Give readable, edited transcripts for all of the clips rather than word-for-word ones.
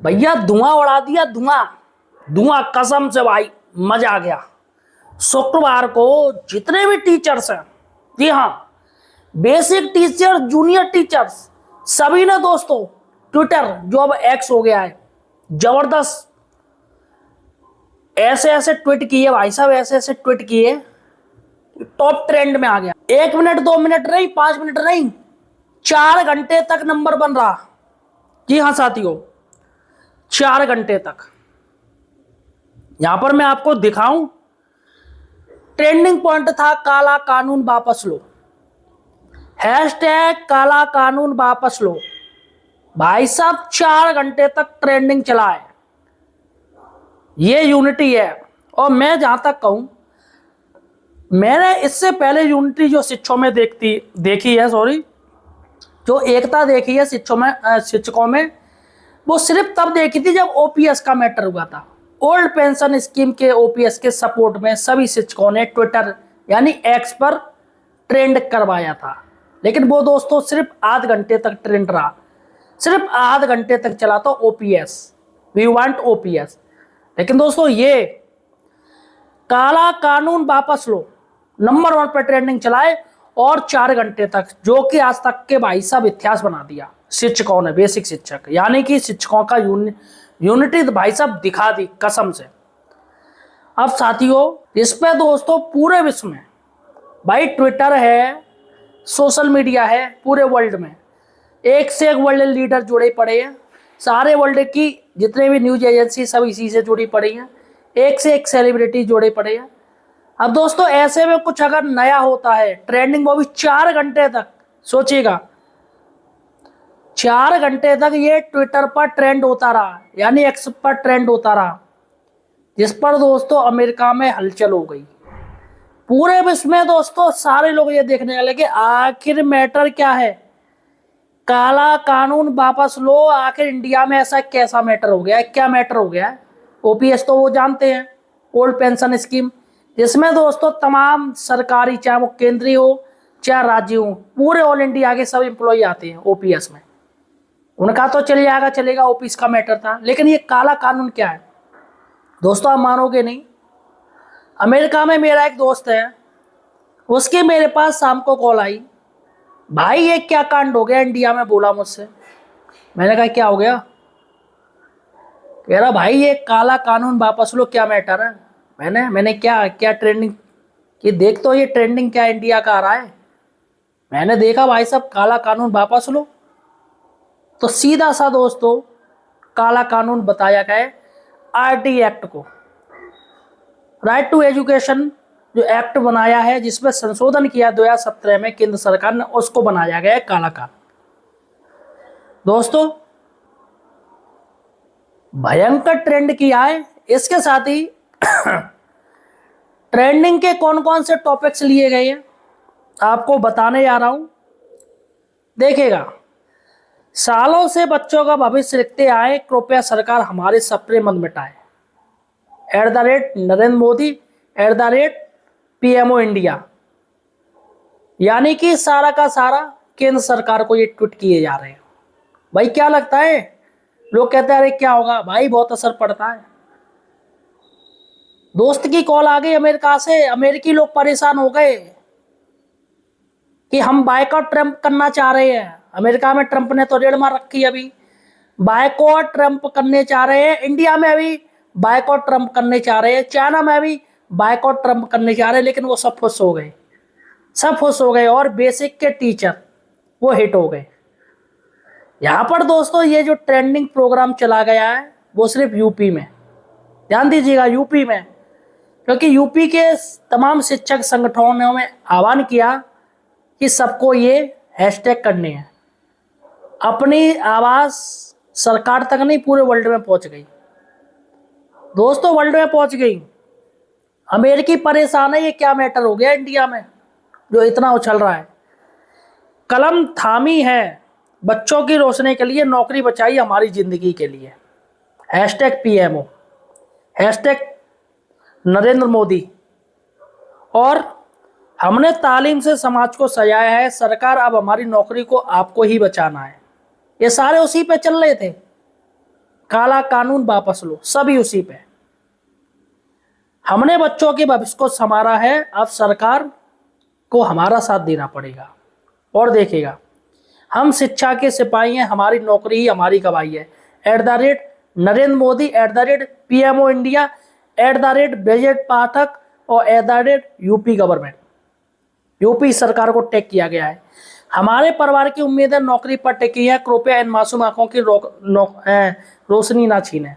भैया धुआं उड़ा दिया, धुआं धुआं, कसम से भाई मजा आ गया। शुक्रवार को जितने भी टीचर्स हैं, जी हाँ, बेसिक टीचर, जूनियर टीचर्स, सभी ने दोस्तों ट्विटर, जो अब एक्स हो गया है, जबरदस्त ऐसे ऐसे ट्वीट किए भाई साहब, ऐसे ऐसे ट्वीट किए, टॉप ट्रेंड में आ गया। 1 मिनट 2 मिनट नहीं, 5 मिनट नहीं, 4 घंटे तक नंबर बन रहा। जी हाँ साथियों, 4 घंटे तक। यहां पर मैं आपको दिखाऊं, ट्रेंडिंग पॉइंट था काला कानून वापस लो, हैशटैग काला कानून वापस लो। भाई साहब 4 घंटे तक ट्रेंडिंग चला है। ये यूनिटी है। और मैं जहां तक कहूं, मैंने इससे पहले यूनिटी जो शिक्षकों में देखी है, सॉरी, जो एकता देखी है शिक्षकों में, वो सिर्फ तब देखी थी जब ओपीएस का मैटर हुआ था। ओल्ड पेंशन स्कीम के ओपीएस के सपोर्ट में सभी शिक्षकों ने ट्विटर यानी एक्स पर ट्रेंड करवाया था। लेकिन वो दोस्तों सिर्फ आध घंटे तक ट्रेंड रहा, सिर्फ आध घंटे तक चला था ओपीएस, वी वांट ओपीएस। लेकिन दोस्तों ये काला कानून वापस लो नंबर 1 पर ट्रेंडिंग चलाए, और 4 घंटे तक, जो कि आज तक के भाई साहब इतिहास बना दिया शिक्षकों ने, बेसिक शिक्षक यानी कि शिक्षकों का यूनिटी भाई साहब दिखा दी कसम से। अब साथियों इस पे दोस्तों पूरे विश्व में भाई ट्विटर है, सोशल मीडिया है, पूरे वर्ल्ड में एक से एक वर्ल्ड लीडर जुड़े पड़े हैं। सारे वर्ल्ड की जितने भी न्यूज एजेंसी सब इसी से जुड़ी पड़ी हैं, एक से एक सेलिब्रिटी जुड़े पड़े हैं। अब दोस्तों ऐसे में कुछ अगर नया होता है ट्रेंडिंग, वो भी 4 घंटे तक, सोचिएगा 4 घंटे तक ये ट्विटर पर ट्रेंड होता रहा, यानी एक्स पर ट्रेंड होता रहा, जिस पर दोस्तों अमेरिका में हलचल हो गई। पूरे विश्व में दोस्तों सारे लोग ये देखने लगे कि आखिर मैटर क्या है, काला कानून वापस लो। आखिर इंडिया में ऐसा कैसा मैटर हो गया है, क्या मैटर हो गया है। ओपीएस तो वो जानते हैं, ओल्ड पेंशन स्कीम, जिसमें दोस्तों तमाम सरकारी, चाहे वो केंद्रीय हो चाहे राज्य हो, पूरे ऑल इंडिया के सब एम्प्लॉय आते हैं ओपीएस में। उनका तो चल जाएगा, चलेगा, ओपीएस का मैटर था। लेकिन ये काला कानून क्या है दोस्तों, आप मानोगे नहीं। अमेरिका में मेरा एक दोस्त है, उसके मेरे पास शाम को कॉल आई, भाई ये क्या कांड हो गया इंडिया में, बोला मुझसे। मैंने कहा क्या हो गया। कह रहा भाई ये काला कानून वापस लो, क्या मैटर है। मैंने क्या क्या ट्रेंडिंग, ये देख तो ये ट्रेंडिंग क्या इंडिया का आ रहा है। मैंने देखा भाई साहब काला कानून वापस लो, तो सीधा सा दोस्तों काला कानून बताया गया है आरटी एक्ट को, राइट टू एजुकेशन जो एक्ट बनाया है, जिसमें संशोधन किया 2017 में केंद्र सरकार ने, उसको बनाया गया है काला कानून। दोस्तों भयंकर ट्रेंड किया है। इसके साथ ही ट्रेंडिंग के कौन कौन से टॉपिक्स लिए गए हैं आपको बताने जा रहा हूं, देखिएगा। सालों से बच्चों का भविष्य लिखते आए, कृपया सरकार हमारे सपने मत मिटाए, @नरेंद्र मोदी, @PMO इंडिया। यानी कि सारा का सारा केंद्र सरकार को ये ट्वीट किए जा रहे हैं। भाई क्या लगता है, लोग कहते हैं अरे क्या होगा, भाई बहुत असर पड़ता है। दोस्त की कॉल आ गई अमेरिका से, अमेरिकी लोग परेशान हो गए कि हम बायकॉट ट्रंप करना चाह रहे हैं। अमेरिका में ट्रंप ने तो रेड मार रखी, अभी बायकॉट ट्रंप करने चाह रहे हैं। इंडिया में अभी बायकॉट ट्रंप करने चाह रहे हैं, चाइना में अभी बायकॉट ट्रंप करने चाह रहे हैं। लेकिन वो सब खुश हो गए, सब खुश हो गए, और बेसिक के टीचर वो हिट हो गए। यहाँ पर दोस्तों ये जो ट्रेंडिंग प्रोग्राम चला गया है वो सिर्फ यूपी में, ध्यान दीजिएगा, यूपी में, क्योंकि यूपी के तमाम शिक्षक संगठनों में आह्वान किया कि सबको ये हैशटैग करने हैं। अपनी आवाज सरकार तक नहीं, पूरे वर्ल्ड में पहुंच गई दोस्तों, वर्ल्ड में पहुंच गई। अमेरिकी परेशान है, ये क्या मैटर हो गया इंडिया में जो इतना उछल रहा है। कलम थामी है बच्चों की रोशनी के लिए, नौकरी बचाई हमारी जिंदगी के लिए, #PMO, #नरेंद्र मोदी। और हमने तालीम से समाज को सजाया है, सरकार अब हमारी नौकरी को आपको ही बचाना है। ये सारे उसी पे चल रहे थे। काला कानून वापस लो, सभी उसी पे। हमने बच्चों के भविष्य को संवारा है, अब सरकार को हमारा साथ देना पड़ेगा। और देखिएगा, हम शिक्षा के सिपाही हैं, हमारी नौकरी ही हमारी गवाही है। @नरेंद्र मोदी, @PMO इंडिया, @ब्रजेश पाठक और यूपी गवर्नमेंट, यूपी सरकार को टैग किया गया है। हमारे परिवार की उम्मीदें नौकरी पर टिकी है, कृपया इन मासूम आंखों की रोशनी ना छीने।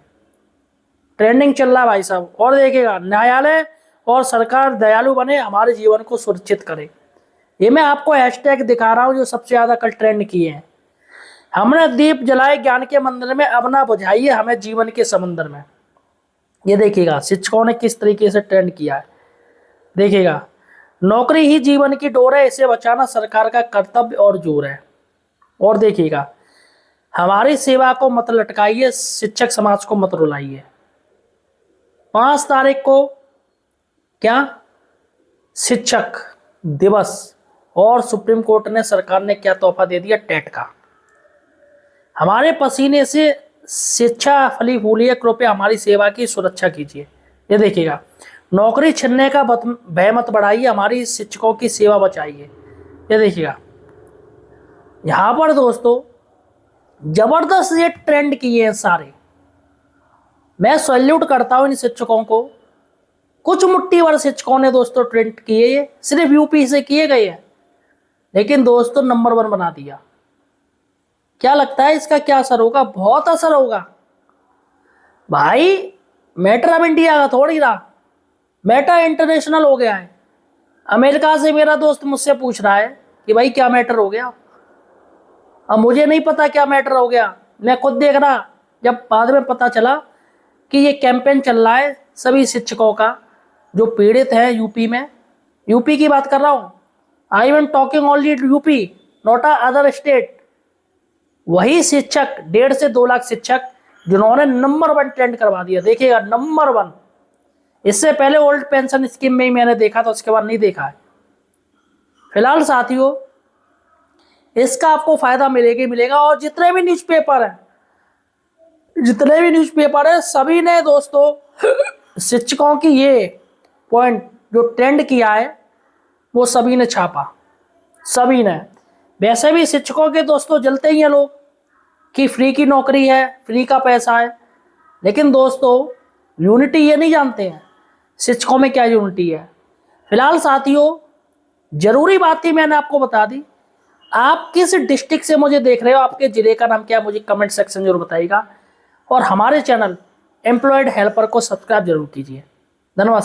ट्रेंडिंग चल रहा है भाई साहब। और देखिएगा, न्यायालय और सरकार दयालु बने, हमारे जीवन को सुरक्षित करे। ये मैं आपको हैशटैग दिखा रहा हूं जो सबसे ज्यादा कल ट्रेंड किए हैं। हमने दीप जलाए ज्ञान के मंदिर में, अब ना बुझाइए हमें जीवन के समंदर में। ये देखिएगा शिक्षकों ने किस तरीके से ट्रेंड किया है। देखिएगा, नौकरी ही जीवन की डोर है, इसे बचाना सरकार का कर्तव्य और जोर है। और देखिएगा, हमारी सेवा को मत लटकाइए, शिक्षक समाज को मत रुलाइए। 5 तारीख को क्या शिक्षक दिवस, और सुप्रीम कोर्ट ने, सरकार ने क्या तोहफा दे दिया, टेट का। हमारे पसीने से शिक्षा फली फूली है, कृपया हमारी सेवा की सुरक्षा कीजिए। ये देखिएगा, नौकरी छिनने का भय मत बढ़ाइए, हमारी शिक्षकों की सेवा बचाइए। ये देखिएगा, यहां पर दोस्तों जबरदस्त ये ट्रेंड किए हैं सारे। मैं सैल्यूट करता हूं इन शिक्षकों को। कुछ मुट्ठी भर शिक्षकों ने दोस्तों ट्रेंड किए, ये सिर्फ यूपी से किए गए हैं, लेकिन दोस्तों नंबर 1 बना दिया। क्या लगता है इसका क्या असर होगा? बहुत असर होगा भाई। मैटर अब इंडिया का थोड़ी रहा, मैटर इंटरनेशनल हो गया है। अमेरिका से मेरा दोस्त मुझसे पूछ रहा है कि भाई क्या मैटर हो गया। अब मुझे नहीं पता क्या मैटर हो गया, मैं खुद देख रहा, जब बाद में पता चला कि ये कैंपेन चल रहा है सभी शिक्षकों का जो पीड़ित हैं यूपी में। यूपी की बात कर रहा हूं, I am talking only UP, not other state. वही शिक्षक, 1.5 से 2 लाख शिक्षक जिन्होंने नंबर 1 ट्रेंड करवा दिया। देखिएगा, नंबर 1। इससे पहले ओल्ड पेंशन स्कीम में ही मैंने देखा था, उसके बाद नहीं देखा है। फिलहाल साथियों, इसका आपको फायदा मिलेगा। और जितने भी न्यूज़पेपर है सभी ने दोस्तों शिक्षकों की ये पॉइंट जो ट्रेंड किया है वो सभी ने छापा, सभी ने। वैसे भी शिक्षकों के दोस्तों जलते ही हैं लोग कि फ्री की नौकरी है, फ्री का पैसा है, लेकिन दोस्तों यूनिटी ये नहीं जानते हैं शिक्षकों में क्या यूनिटी है। फिलहाल साथियों, जरूरी बात थी मैंने आपको बता दी। आप किस डिस्ट्रिक्ट से मुझे देख रहे हो, आपके जिले का नाम क्या है, मुझे कमेंट सेक्शन जरूर बताइएगा। और हमारे चैनल एम्प्लॉयड हेल्पर को सब्सक्राइब जरूर कीजिए। धन्यवाद।